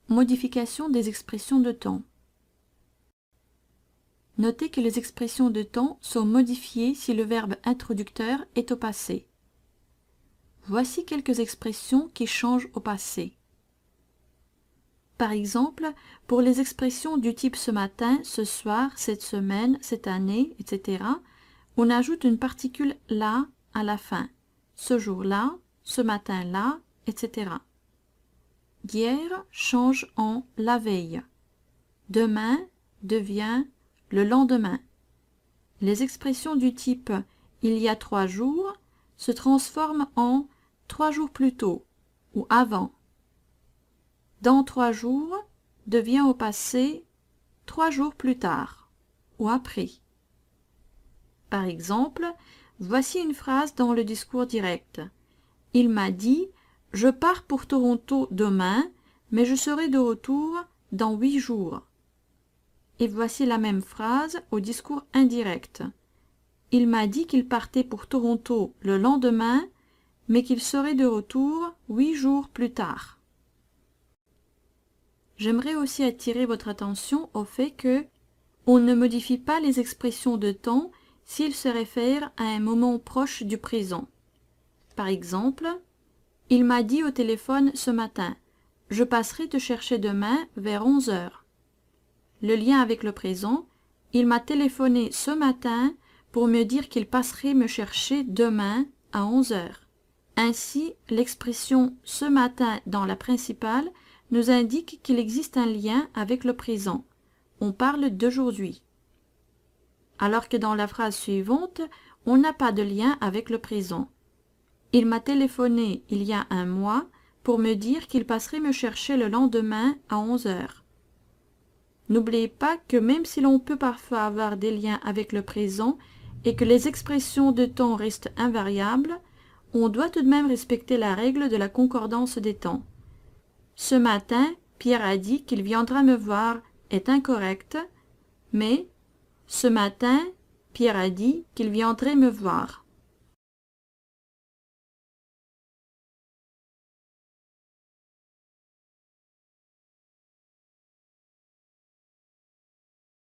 Modification des expressions de temps. Notez que les expressions de temps sont modifiées si le verbe introducteur est au passé. Voici quelques expressions qui changent au passé. Par exemple, pour les expressions du type ce matin, ce soir, cette semaine, cette année, etc., on ajoute une particule là à la fin. Ce jour-là, ce matin-là, etc. Hier change en la veille. Demain devient le lendemain. Les expressions du type il y a 3 jours se transforment en 3 jours plus tôt ou avant. Dans 3 jours devient au passé 3 jours plus tard ou après. Par exemple, voici une phrase dans le discours direct. Il m'a dit « Je pars pour Toronto demain, mais je serai de retour dans 8 jours. » Et voici la même phrase au discours indirect. Il m'a dit qu'il partait pour Toronto le lendemain, mais qu'il serait de retour 8 jours plus tard. J'aimerais aussi attirer votre attention au fait que on ne modifie pas les expressions de temps s'ils se réfèrent à un moment proche du présent. Par exemple, il m'a dit au téléphone ce matin « Je passerai te chercher demain vers 11 heures. » Le lien avec le présent, il m'a téléphoné ce matin pour me dire qu'il passerait me chercher demain à 11 heures. Ainsi, l'expression « ce matin » dans la principale nous indique qu'il existe un lien avec le présent. On parle d'aujourd'hui. Alors que dans la phrase suivante, on n'a pas de lien avec le présent. Il m'a téléphoné il y a 1 mois pour me dire qu'il passerait me chercher le lendemain à 11 heures. N'oubliez pas que même si l'on peut parfois avoir des liens avec le présent et que les expressions de temps restent invariables, on doit tout de même respecter la règle de la concordance des temps. Ce matin, Pierre a dit qu'il viendra me voir est incorrect, mais ce matin, Pierre a dit qu'il viendrait me voir.